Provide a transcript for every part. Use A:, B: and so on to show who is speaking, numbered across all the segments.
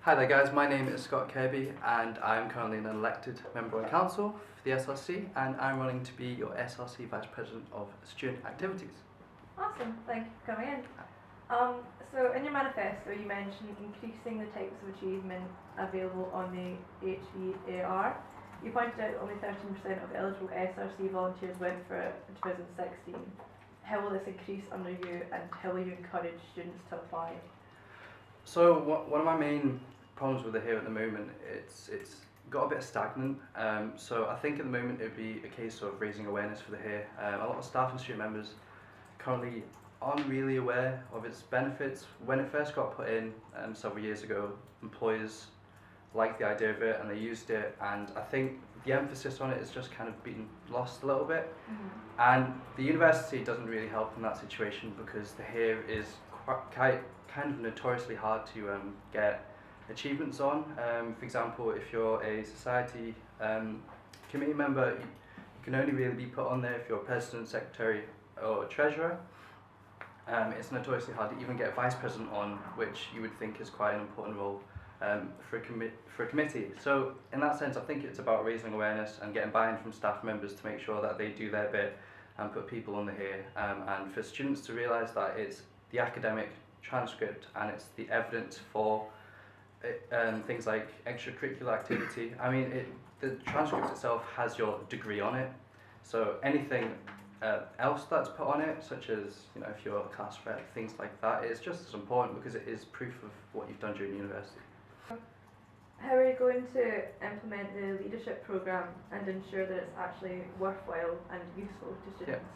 A: Hi there guys, my name is Scott Kirby and I'm currently an elected member on council for the SRC and I'm running to be your SRC Vice President of Student Activities.
B: Awesome, thank you for coming in. So in your manifesto you mentioned increasing the types of achievement available on the HVAR. You pointed out that only 13% of eligible SRC volunteers went for it in 2016. How will this increase under you and how will you encourage students to apply?
A: So one of my main problems with it here at the moment, it's got a bit stagnant. So I think at the moment it would be a case of raising awareness for the here. A lot of staff and student members currently aren't really aware of its benefits. When it first got put in several years ago, employers liked the idea of it and they used it, and I think the emphasis on it has just kind of been lost a little bit. And the university doesn't really help in that situation because the here is quite kind of notoriously hard to get achievements on. For example, if you're a society committee member, you can only really be put on there if you're president, secretary or treasurer. It's notoriously hard to even get a vice president on, which you would think is quite an important role for a committee. So in that sense, I think it's about raising awareness and getting buy-in from staff members to make sure that they do their bit and put people on the here, and for students to realise that it's the academic transcript and it's the evidence for things like extracurricular activity. I mean, the transcript itself has your degree on it, so anything else that's put on it, such as if you're a class rep, things like that, it's just as important because it is proof of what you've done during university.
B: How are you going to implement the leadership programme and ensure that it's actually worthwhile and useful to students?
A: Yeah.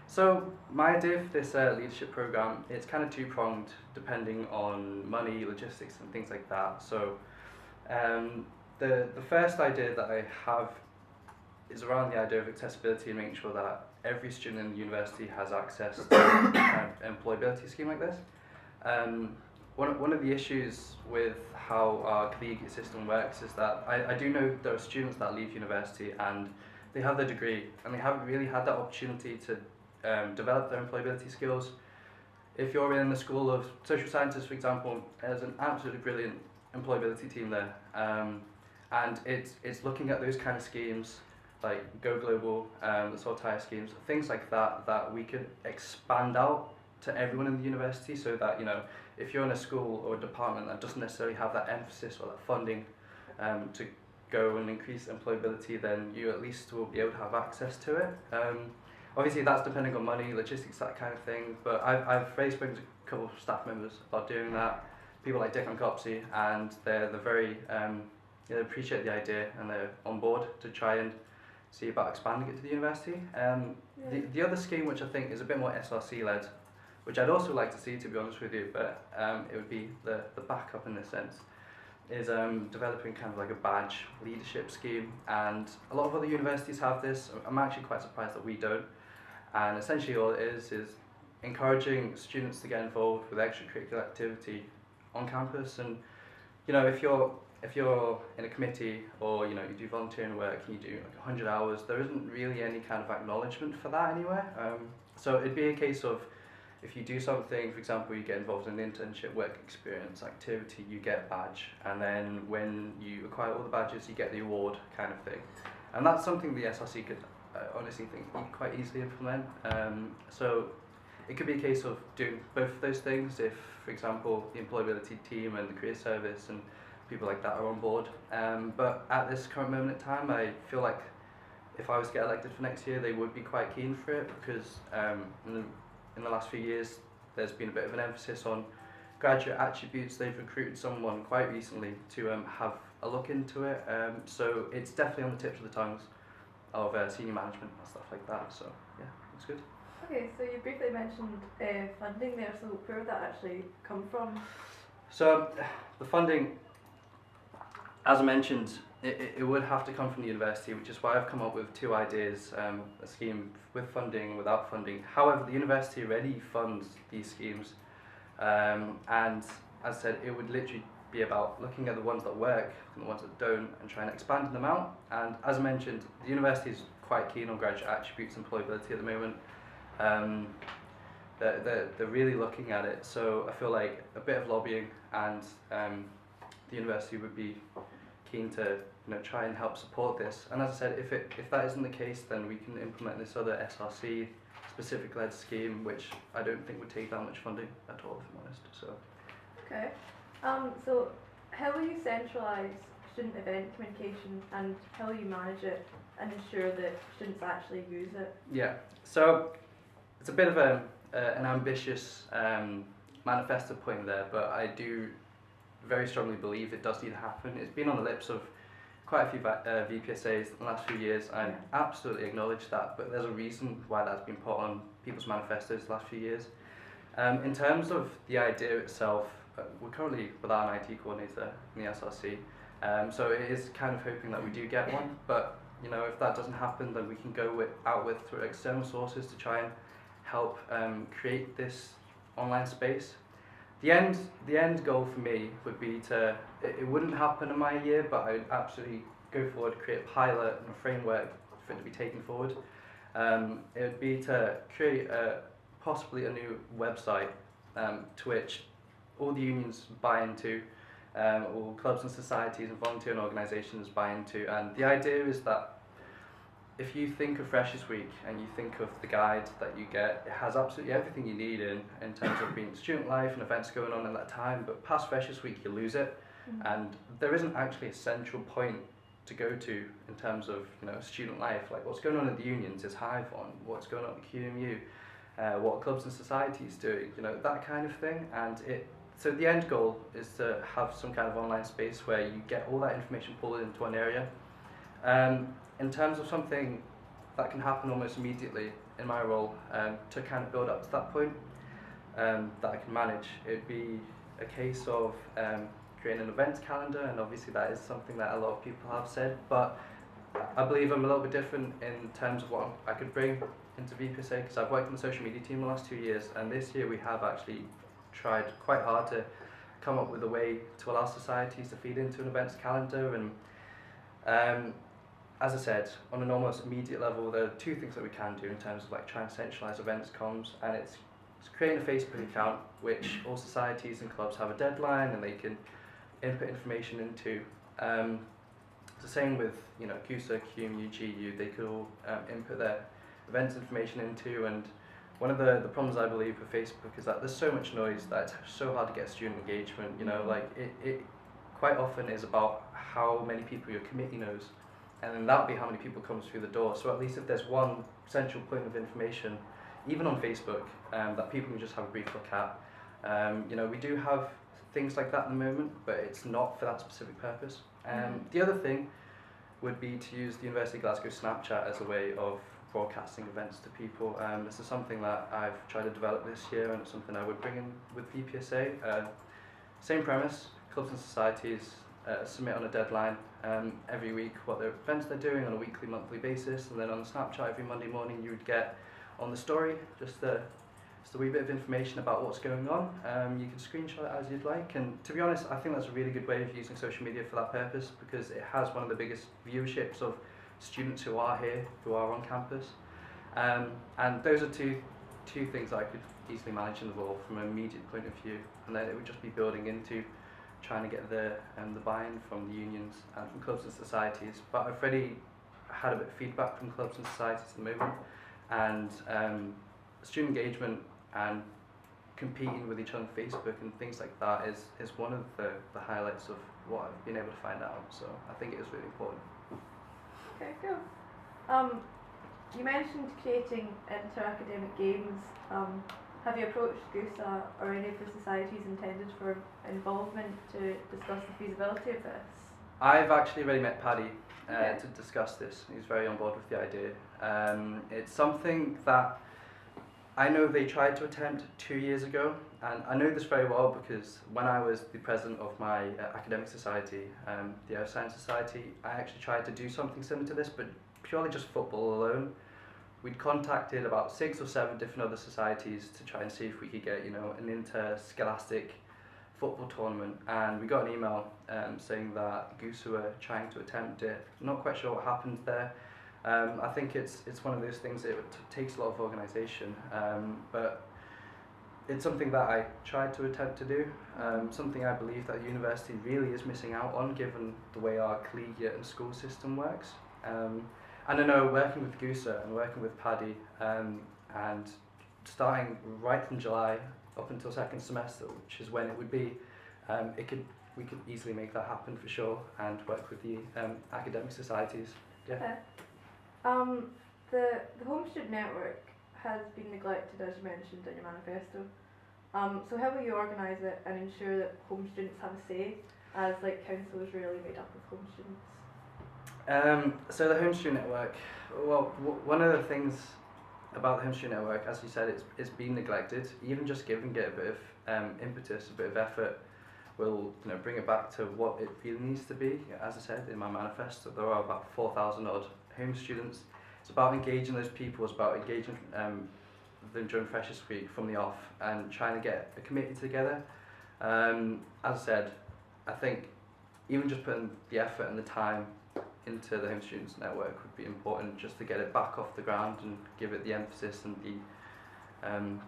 A: So my idea for this leadership programme, it's kind of two-pronged depending on money, logistics and things like that. So the first idea that I have is around the idea of accessibility and making sure that every student in the university has access to an employability scheme like this. One of the issues with how our collegiate system works is that I do know there are students that leave university and they have their degree and they haven't really had that opportunity to develop their employability skills. If you're in the School of Social Sciences, for example, there's an absolutely brilliant employability team there, and it's looking at those kind of schemes like Go Global, the sort of tire schemes, things like that, that we could expand out to everyone in the university, so that if you're in a school or a department that doesn't necessarily have that emphasis or that funding to go and increase employability, then you at least will be able to have access to it. Obviously that's depending on money, logistics, that kind of thing, but I've raised spoken to a couple of staff members about doing that, people like Dick and Copsey, and they're very, they appreciate the idea and they're on board to try and see about expanding it to the university. The other scheme, which I think is a bit more SRC led, which I'd also like to see, to be honest with you, but it would be the backup in this sense, is developing kind of like a badge leadership scheme, and a lot of other universities have this. I'm actually quite surprised that we don't. And essentially all it is encouraging students to get involved with extracurricular activity on campus. And if you're in a committee or you do volunteering work and you do like 100 hours, there isn't really any kind of acknowledgement for that anywhere. So it'd be a case of, if you do something, for example, you get involved in an internship, work experience, activity, you get a badge, and then when you acquire all the badges, you get the award kind of thing. And that's something the SRC could honestly think quite easily implement. So it could be a case of doing both of those things if, for example, the employability team and the career service and people like that are on board. But at this current moment in time, I feel like if I was to get elected for next year, they would be quite keen for it, because in the last few years, there's been a bit of an emphasis on graduate attributes. They've recruited someone quite recently to have a look into it. So it's definitely on the tips of the tongues of senior management and stuff like that. So yeah, it's good.
B: Okay, so you briefly mentioned funding there, so where would that actually come from?
A: So the funding, as I mentioned, it would have to come from the university, which is why I've come up with two ideas, a scheme with funding, without funding. However, the university already funds these schemes, and as I said, it would literally be about looking at the ones that work and the ones that don't and trying to expand them out. And as I mentioned, the university is quite keen on graduate attributes and employability at the moment. They're really looking at it, so I feel like a bit of lobbying and the university would be keen to try and help support this. And as I said, if that isn't the case, then we can implement this other SRC specific led scheme, which I don't think would take that much funding at all, if I'm honest. So.
B: Okay. So how will you centralise student event communication, and how will you manage it and ensure that students actually use it?
A: Yeah. So it's a bit of an ambitious manifesto point there, but I do very strongly believe it does need to happen. It's been on the lips of quite a few VPSAs in the last few years. I absolutely acknowledge that, but there's a reason why that's been put on people's manifestos the last few years. In terms of the idea itself, we're currently without an IT coordinator in the SRC, so it is kind of hoping that we do get one, but if that doesn't happen, then we can go out with through external sources to try and help create this online space. The end goal for me would be it wouldn't happen in my year, but I would absolutely go forward, create a pilot and a framework for it to be taken forward. It would be to create possibly a new website to which all the unions buy into, all clubs and societies and volunteering organisations buy into. And the idea is that if you think of Freshness Week and you think of the guide that you get, it has absolutely everything you need in terms of being student life and events going on in that time, but past Freshness Week you lose it. And there isn't actually a central point to go to in terms of student life, like what's going on at the unions is Hive on, what's going on at QMU, what clubs and societies doing, that kind of thing. And so the end goal is to have some kind of online space where you get all that information pulled into one area. In terms of something that can happen almost immediately in my role, to kind of build up to that point that I can manage, it'd be a case of creating an events calendar, and obviously that is something that a lot of people have said, but I believe I'm a little bit different in terms of what I could bring into VPSA, because I've worked in the social media team the last 2 years, and this year we have actually tried quite hard to come up with a way to allow societies to feed into an events calendar. And as I said, on an almost immediate level, there are two things that we can do in terms of trying to centralise events comms, and it's creating a Facebook account which all societies and clubs have a deadline and they can input information into. It's the same with CUSA, QMU, GU, they could all input their events information into. And one of the problems I believe with Facebook is that there's so much noise that it's so hard to get student engagement. It quite often is about how many people your committee knows, and then that'll be how many people comes through the door. So at least if there's one central point of information, even on Facebook, that people can just have a brief look at. We do have things like that at the moment, but it's not for that specific purpose. The other thing would be to use the University of Glasgow Snapchat as a way of broadcasting events to people. This is something that I've tried to develop this year, and it's something I would bring in with VPSA. Same premise, clubs and societies submit on a deadline every week what their events they're doing on a weekly, monthly basis, and then on the Snapchat every Monday morning you would get on the story just a wee bit of information about what's going on. You can screenshot it as you'd like, and to be honest, I think that's a really good way of using social media for that purpose, because it has one of the biggest viewerships of students who are here, who are on campus. And those are two things that I could easily manage in the role from an immediate point of view, and then it would just be building into trying to get the buy-in from the unions and from clubs and societies. But I've already had a bit of feedback from clubs and societies at the moment, and student engagement and competing with each other on Facebook and things like that is one of the highlights of what I've been able to find out. So I think it is really important.
B: Okay, cool. You mentioned creating inter-academic games. Have you approached GUSA or any of the societies intended for involvement to discuss the feasibility of this?
A: I've actually already met Paddy to discuss this. He's very on board with the idea. It's something that I know they tried to attempt 2 years ago, and I know this very well because when I was the president of my academic society, the Earth Science Society, I actually tried to do something similar to this, but purely just football alone. We'd contacted about 6 or 7 different other societies to try and see if we could get, an inter-scholastic football tournament, and we got an email saying that GUSA were trying to attempt it. I'm not quite sure what happened there. I think it's one of those things that it takes a lot of organisation, but it's something that I tried to attempt to do, something I believe that the university really is missing out on given the way our collegiate and school system works. And I know working with Gusa and working with Paddy and starting right from July up until second semester, which is when it would be, we could easily make that happen for sure and work with the academic societies. Yeah.
B: Okay. The Homestead Network has been neglected, as you mentioned in your manifesto. So how will you organise it and ensure that home students have a say, as like council is really made up of home students?
A: So the Homestead Network, well, one of the things about the Homestead Network, as you said, it's been neglected. Even just giving it a bit of impetus, a bit of effort, will bring it back to what it really needs to be. As I said in my manifesto, there are about 4,000 odd home students. It's about engaging those people. It's about engaging them during Freshness Week from the off and trying to get a committee together. As I said, I think even just putting the effort and the time into the Home Students Network would be important, just to get it back off the ground and give it the emphasis and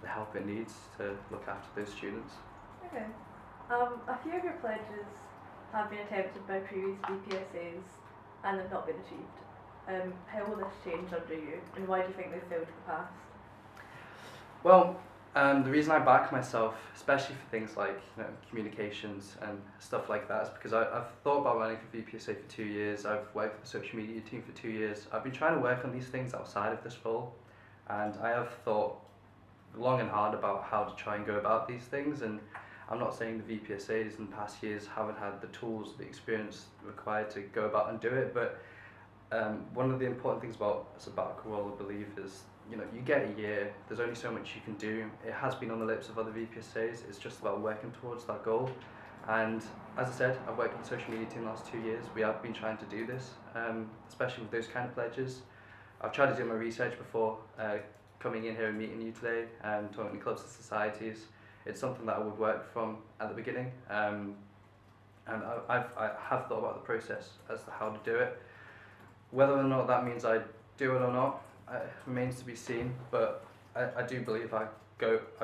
A: the help it needs to look after those students.
B: Okay. A few of your pledges have been attempted by previous VPSAs and have not been achieved. How will this change under you, and why do you think they've failed in the past?
A: Well, the reason I back myself, especially for things like communications and stuff like that, is because I've thought about running for VPSA for 2 years. I've worked with the social media team for 2 years. I've been trying to work on these things outside of this role, and I have thought long and hard about how to try and go about these things. And I'm not saying the VPSAs in past years haven't had the tools, the experience required to go about and do it, but one of the important things about a sabbatical role, I believe, is you get a year, there's only so much you can do. It has been on the lips of other VPSAs, it's just about working towards that goal. And as I said, I've worked with the social media team the last 2 years. We have been trying to do this, especially with those kind of pledges. I've tried to do my research before coming in here and meeting you today and talking to clubs and societies. It's something that I would work from at the beginning, and I have thought about the process as to how to do it. Whether or not that means I do it or not remains to be seen, but I do believe I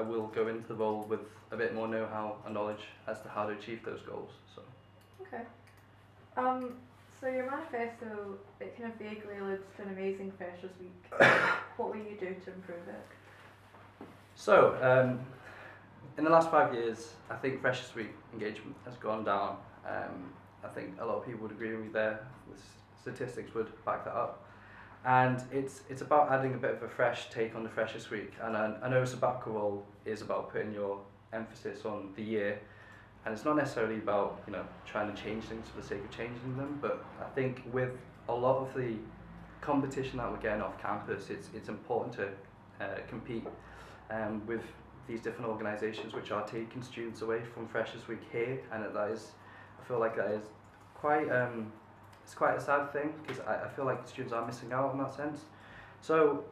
A: will go into the role with a bit more know-how and knowledge as to how to achieve those goals. So.
B: Okay. So your manifesto, it kind of vaguely alludes to an amazing Freshers Week. What will you do to improve it?
A: So, in the last 5 years, I think Freshers Week engagement has gone down. I think a lot of people would agree with me there. Statistics would back that up. And it's about adding a bit of a fresh take on the Freshers Week. And I know sabbatical role is about putting your emphasis on the year, and it's not necessarily about trying to change things for the sake of changing them. But I think with a lot of the competition that we're getting off campus, it's important to compete with these different organisations which are taking students away from Freshers Week here, and I feel like that is quite it's quite a sad thing, because I feel like the students are missing out in that sense. So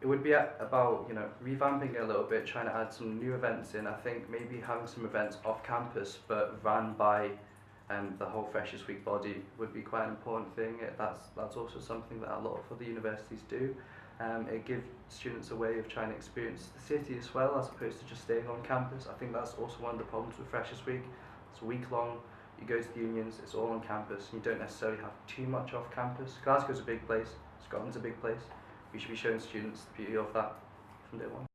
A: it would be about revamping it a little bit, trying to add some new events in. I think maybe having some events off campus but run by the whole Freshers Week body would be quite an important thing. That's also something that a lot of other universities do. It gives students a way of trying to experience the city as well, as opposed to just staying on campus. I think that's also one of the problems with Freshers Week. It's a week long. You go to the unions, it's all on campus, and you don't necessarily have too much off campus. Glasgow's a big place, Scotland's a big place. We should be showing students the beauty of that from day one.